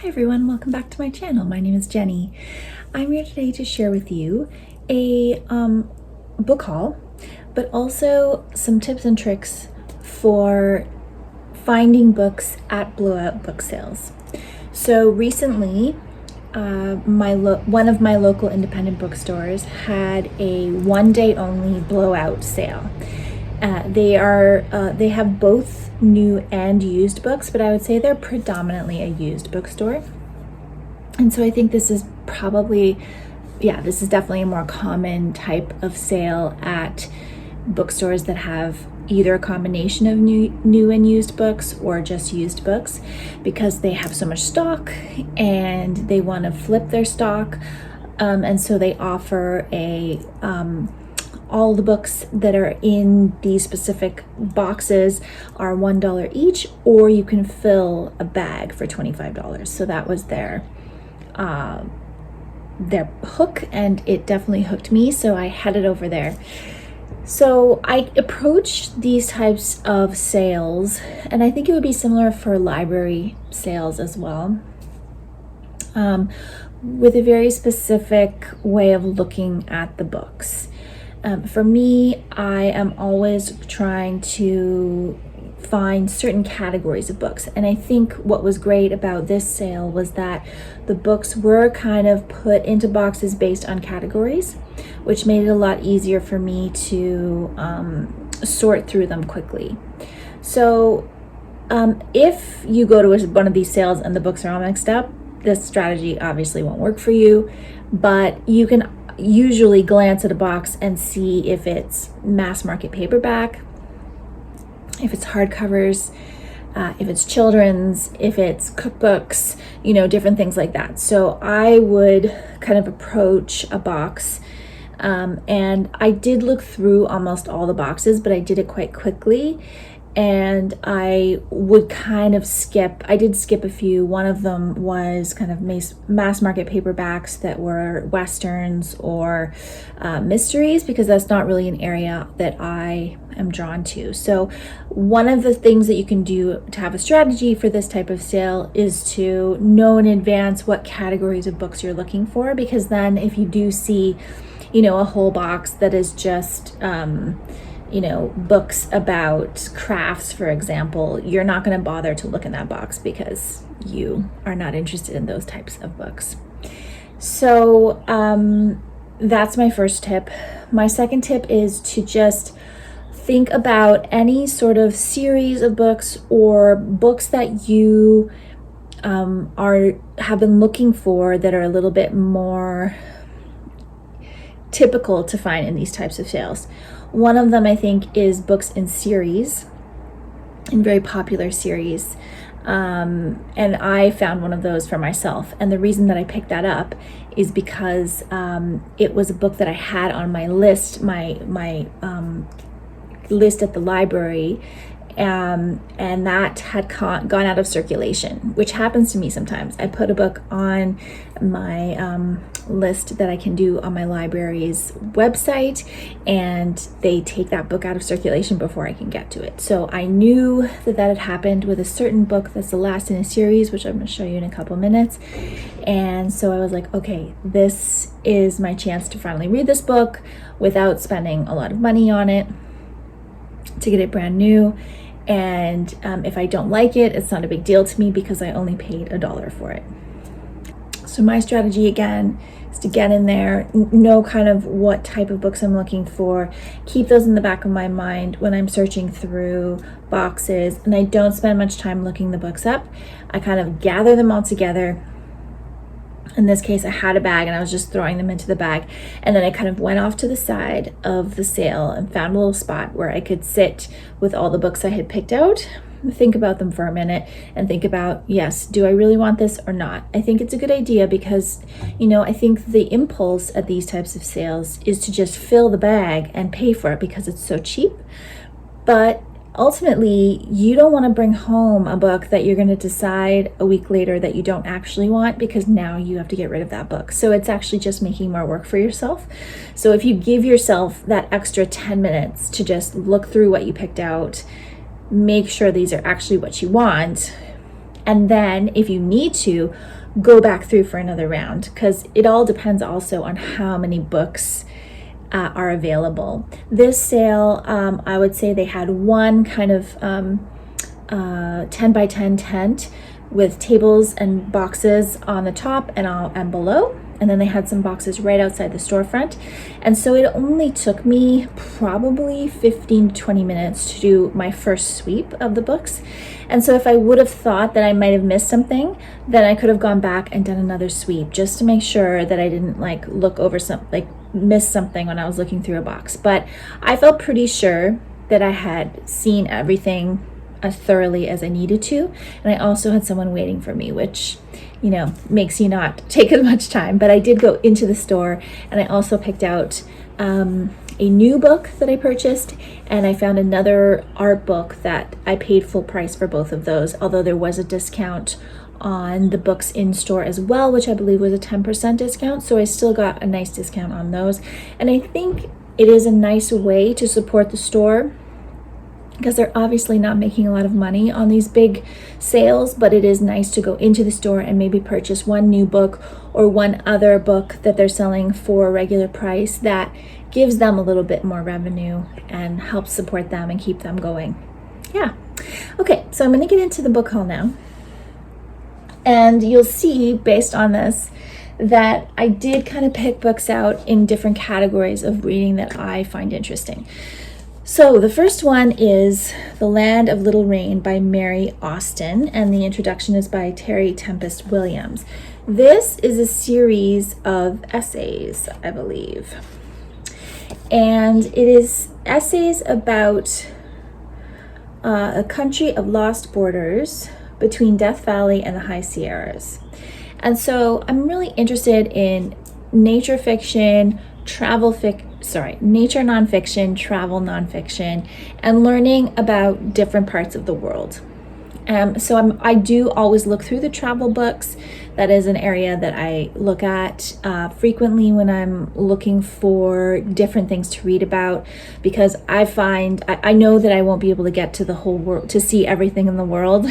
Hi everyone, welcome back to my channel. My name is Jenny. I'm here today to share with you a book haul, but also some tips and tricks for finding books at blowout book sales. So recently, one of my local independent bookstores had a one-day only blowout sale. They have both new and used books, but I would say they're predominantly a used bookstore. And so I think this is definitely a more common type of sale at bookstores that have either a combination of new and used books or just used books, because they have so much stock and they want to flip their stock. And so they offer all the books that are in these specific boxes are $1 each, or you can fill a bag for $25. So that was their hook, and it definitely hooked me, so I headed over there. So I approached these types of sales, and I think it would be similar for library sales as well, with a very specific way of looking at the books. For me, I am always trying to find certain categories of books. And I think what was great about this sale was that the books were kind of put into boxes based on categories, which made it a lot easier for me to sort through them quickly. So if you go to one of these sales and the books are all mixed up, this strategy obviously won't work for you, but you can usually glance at a box and see if it's mass market paperback, if it's hardcovers, if it's children's, if it's cookbooks, different things like that. So I would kind of approach a box, and I did look through almost all the boxes, but I did it quite quickly. And I would I did skip a few. One of them was kind of mass market paperbacks that were Westerns or mysteries, because that's not really an area that I am drawn to. So one of the things that you can do to have a strategy for this type of sale is to know in advance what categories of books you're looking for, because then if you do see, a whole box that is just, books about crafts, for example, you're not going to bother to look in that box because you are not interested in those types of books. So that's my first tip. My second tip is to just think about any sort of series of books or books that you have been looking for that are a little bit more typical to find in these types of sales. One of them, I think, is books in series, in very popular series. And I found one of those for myself. And the reason that I picked that up is because it was a book that I had on my list, my list at the library, and that had gone out of circulation, which happens to me sometimes. I put a book on my list that I can do on my library's website, and they take that book out of circulation before I can get to it. So I knew that had happened with a certain book that's the last in a series, which I'm going to show you in a couple minutes. And so I was like, okay, this is my chance to finally read this book without spending a lot of money on it, to get it brand new. And if I don't like it, it's not a big deal to me because I only paid $1 for it. So my strategy again is to get in there, know kind of what type of books I'm looking for, keep those in the back of my mind when I'm searching through boxes, and I don't spend much time looking the books up. I kind of gather them all together. In this case, I had a bag and I was just throwing them into the bag. And then I kind of went off to the side of the sale and found a little spot where I could sit with all the books I had picked out, think about them for a minute, and think about, yes, do I really want this or not? I think it's a good idea because, I think the impulse at these types of sales is to just fill the bag and pay for it because it's so cheap. But ultimately, you don't want to bring home a book that you're going to decide a week later that you don't actually want, because now you have to get rid of that book. So it's actually just making more work for yourself. So if you give yourself that extra 10 minutes to just look through what you picked out, make sure these are actually what you want, And then if you need to, go back through for another round, because it all depends also on how many books are available. This sale, I would say they had one kind of 10 by 10 tent with tables and boxes on the top and below. And then they had some boxes right outside the storefront. And so it only took me probably 15 to 20 minutes to do my first sweep of the books. And so if I would have thought that I might have missed something, then I could have gone back and done another sweep just to make sure that I didn't look over miss something when I was looking through a box. But I felt pretty sure that I had seen everything as thoroughly as I needed to. And I also had someone waiting for me, which, makes you not take as much time. But I did go into the store, and I also picked out a new book that I purchased, and I found another art book that I paid full price for both of those, although there was a discount on the books in store as well, which I believe was a 10% discount. So I still got a nice discount on those. And I think it is a nice way to support the store, because they're obviously not making a lot of money on these big sales, but it is nice to go into the store and maybe purchase one new book or one other book that they're selling for a regular price that gives them a little bit more revenue and helps support them and keep them going. Yeah. Okay, so I'm going to get into the book haul now. And you'll see, based on this, that I did kind of pick books out in different categories of reading that I find interesting. So the first one is The Land of Little Rain by Mary Austin, and the introduction is by Terry Tempest Williams. This is a series of essays, I believe. And it is essays about a country of lost borders between Death Valley and the High Sierras. And so I'm really interested in nature fiction, nature nonfiction, travel nonfiction, and learning about different parts of the world. So I do always look through the travel books. That is an area that I look at frequently when I'm looking for different things to read about, because I know that I won't be able to get to the whole world, to see everything in the world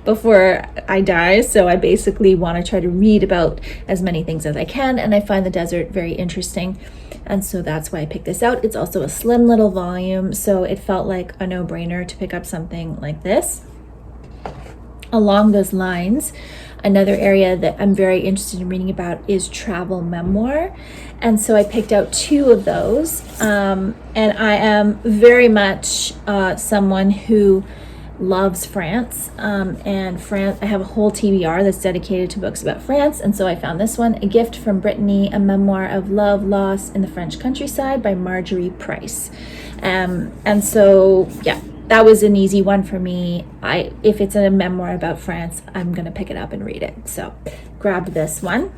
before I die. So I basically want to try to read about as many things as I can, and I find the desert very interesting. And so that's why I picked this out. It's also a slim little volume, so it felt like a no-brainer to pick up something like this. Along those lines, another area that I'm very interested in reading about is travel memoir. And so I picked out two of those. And I am very much someone who loves France. And France, I have a whole TBR that's dedicated to books about France. And so I found this one, A Gift from Brittany, a memoir of love, loss in the French countryside by Marjorie Price. And so, yeah. That was an easy one for me. If it's a memoir about France, I'm gonna pick it up and read it. So grabbed this one.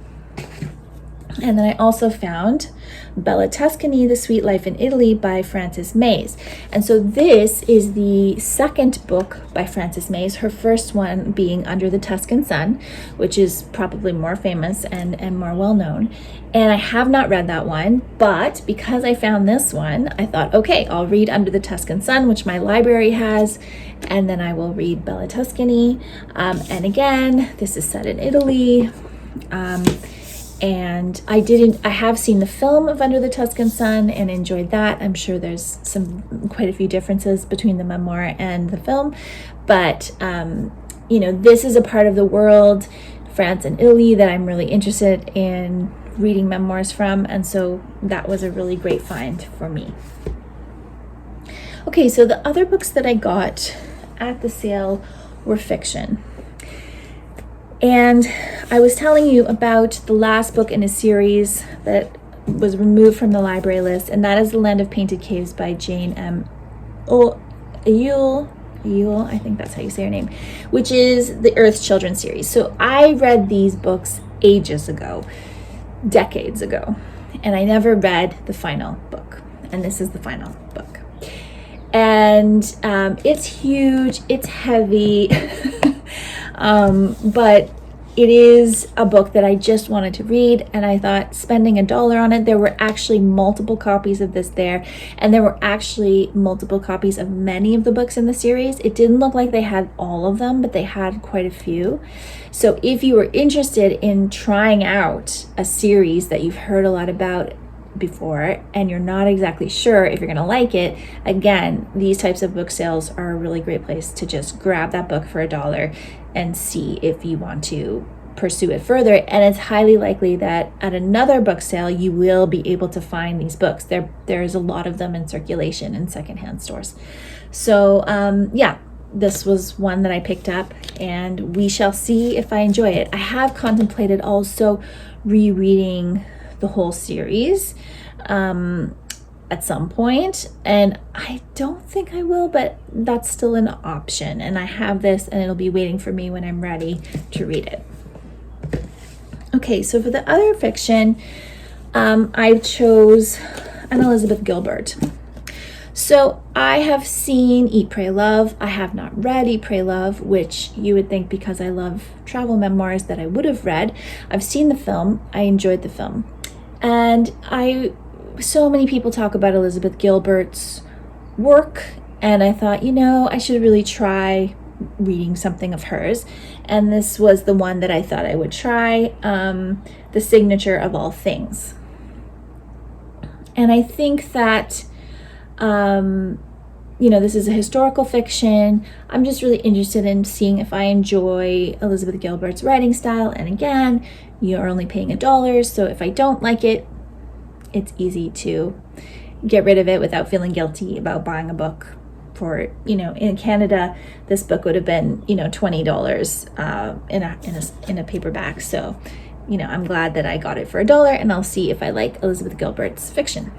And then I also found Bella Tuscany, The Sweet Life in Italy by Frances Meyers. And so this is the second book by Frances Meyers, her first one being Under the Tuscan Sun, which is probably more famous and more well-known. And I have not read that one, but because I found this one, I thought, okay, I'll read Under the Tuscan Sun, which my library has, and then I will read Bella Tuscany. And again, this is set in Italy. And I have seen the film of Under the Tuscan Sun and enjoyed that. I'm sure there's quite a few differences between the memoir and the film, but this is a part of the world, France and Italy, that I'm really interested in reading memoirs from, and so that was a really great find for me. Okay, so the other books that I got at the sale were fiction. And I was telling you about the last book in a series that was removed from the library list, and that is The Land of Painted Caves by Jane M. Auel, I think that's how you say her name, which is the Earth Children series. So I read these books ages ago, decades ago, and I never read the final book. And this is the final book. And it's huge, it's heavy, but it is a book that I just wanted to read, and I thought spending $1 on it, there were actually multiple copies of this there, and there were actually multiple copies of many of the books in the series. It didn't look like they had all of them, but they had quite a few. So if you were interested in trying out a series that you've heard a lot about before and you're not exactly sure if you're going to like it, again, these types of book sales are a really great place to just grab that book for $1 and see if you want to pursue it further. And it's highly likely that at another book sale you will be able to find these books. There's a lot of them in circulation in secondhand stores. So yeah, this was one that I picked up, and we shall see if I enjoy it. I have contemplated also rereading the whole series at some point, and I don't think I will, but that's still an option. And I have this, and it'll be waiting for me when I'm ready to read it. Okay, so for the other fiction, I chose an Elizabeth Gilbert. So I have seen Eat, Pray, Love. I have not read Eat, Pray, Love, which you would think because I love travel memoirs that I would have read. I've seen the film. I enjoyed the film. And so many people talk about Elizabeth Gilbert's work, and I thought, I should really try reading something of hers. And this was the one that I thought I would try, The Signature of All Things. And I think that this is a historical fiction. I'm just really interested in seeing if I enjoy Elizabeth Gilbert's writing style. And again, you're only paying $1, so if I don't like it, it's easy to get rid of it without feeling guilty about buying a book for, in Canada, this book would have been, $20 in a paperback. So, I'm glad that I got it for $1, and I'll see if I like Elizabeth Gilbert's fiction.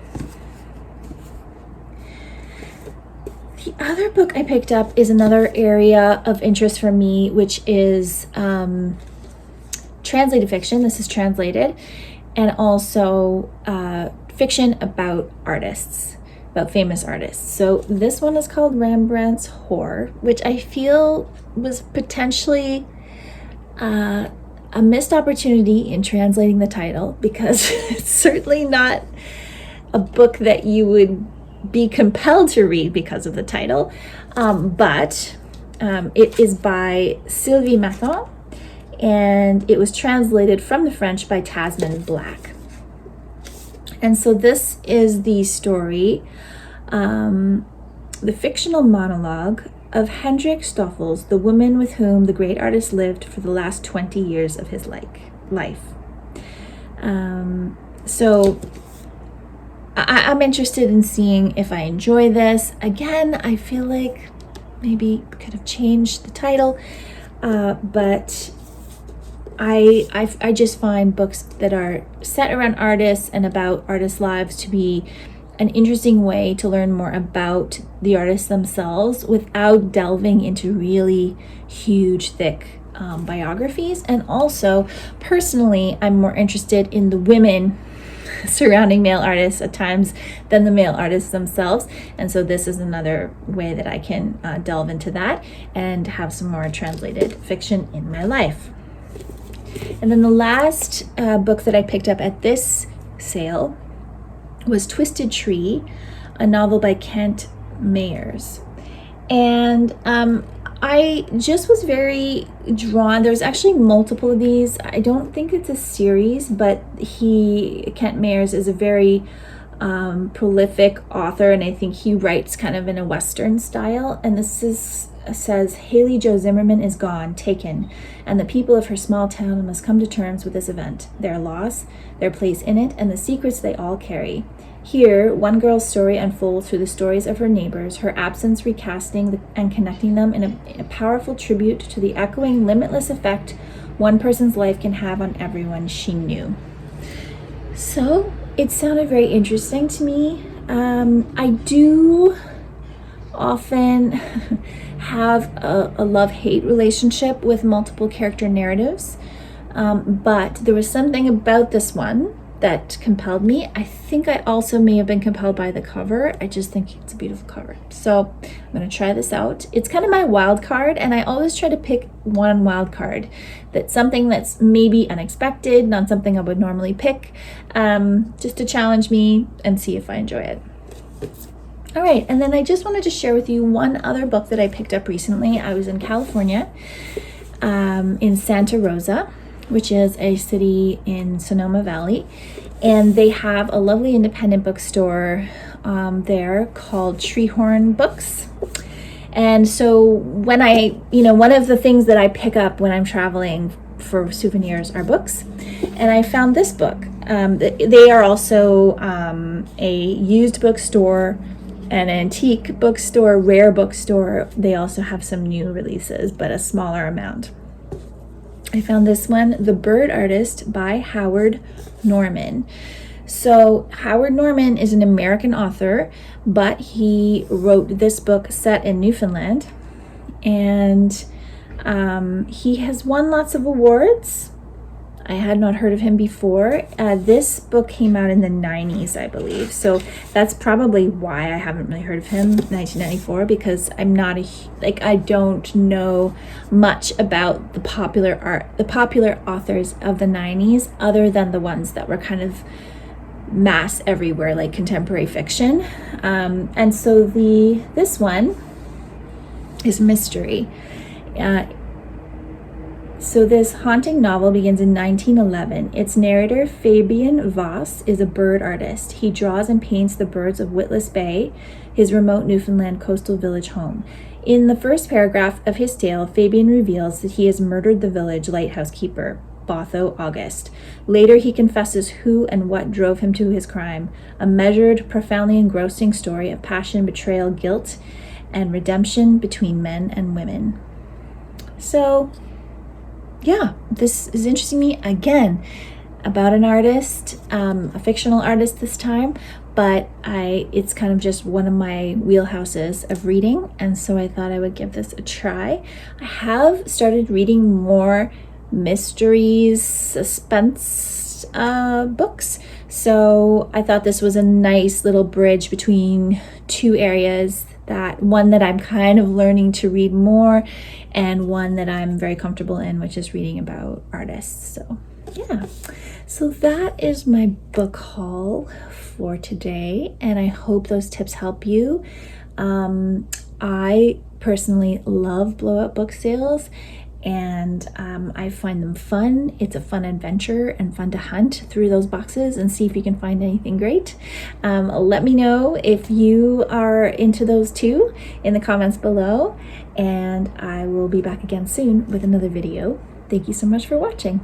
The other book I picked up is another area of interest for me, which is translated fiction. This is translated, and also fiction about artists, about famous artists. So this one is called Rembrandt's Whore, which I feel was potentially a missed opportunity in translating the title, because it's certainly not a book that you would be compelled to read because of the title, but it is by Sylvie Matton, and it was translated from the French by Tamsin Black. And so this is the story, the fictional monologue of Hendrik Stoffels, the woman with whom the great artist lived for the last 20 years of his life. So I'm interested in seeing if I enjoy this. Again, I feel like maybe could have changed the title, but I just find books that are set around artists and about artists' lives to be an interesting way to learn more about the artists themselves without delving into really huge, thick biographies. And also, personally, I'm more interested in the women surrounding male artists at times than the male artists themselves. And so this is another way that I can delve into that and have some more translated fiction in my life. And then the last book that I picked up at this sale was Twisted Tree, a novel by Kent Meyers. And I just was very drawn. There's actually multiple of these. I don't think it's a series, but Kent Meyers is a very prolific author, and I think he writes kind of in a Western style. And this says, Haley Jo Zimmerman is gone, taken, and the people of her small town must come to terms with this event, their loss, their place in it, and the secrets they all carry. Here, one girl's story unfolds through the stories of her neighbors, her absence recasting and connecting them in a powerful tribute to the echoing, limitless effect one person's life can have on everyone she knew. So, it sounded very interesting to me. I do often have a love-hate relationship with multiple character narratives, but there was something about this one that compelled me. I think I also may have been compelled by the cover. I just think it's a beautiful cover. So I'm going to try this out. It's kind of my wild card, and I always try to pick one wild card. That's something that's maybe unexpected, not something I would normally pick, just to challenge me and see if I enjoy it. All right, and then I just wanted to share with you one other book that I picked up recently. I was in California, in Santa Rosa, which is a city in Sonoma Valley, and they have a lovely independent bookstore there called Treehorn Books. And so when one of the things that I pick up when I'm traveling for souvenirs are books, and I found this book. They are also a used bookstore, an antique bookstore, rare bookstore. They also have some new releases, but a smaller amount. I found this one, The Bird Artist by Howard Norman. So Howard Norman is an American author, but he wrote this book set in Newfoundland, and he has won lots of awards. I had not heard of him before. This book came out in the 90s, I believe. So that's probably why I haven't really heard of him, 1994, because I'm not I don't know much about the popular authors of the 90s, other than the ones that were kind of mass everywhere, like contemporary fiction. And so this one is mystery. So this haunting novel begins in 1911. Its narrator, Fabian Voss, is a bird artist. He draws and paints the birds of Witless Bay, his remote Newfoundland coastal village home. In the first paragraph of his tale, Fabian reveals that he has murdered the village lighthouse keeper, Botho August. Later, he confesses who and what drove him to his crime, a measured, profoundly engrossing story of passion, betrayal, guilt, and redemption between men and women. So, yeah, this is interesting to me, again, about an artist, a fictional artist this time, but it's kind of just one of my wheelhouses of reading, and so I thought I would give this a try. I have started reading more mysteries, suspense books, so I thought this was a nice little bridge between two areas, one that I'm kind of learning to read more, and one that I'm very comfortable in, which is reading about artists. So yeah, so that is my book haul for today, and I hope those tips help you. I personally love blowout book sales, and I find them fun. It's a fun adventure and fun to hunt through those boxes and see if you can find anything great. Let me know if you are into those too in the comments below, and I will be back again soon with another video. Thank you so much for watching.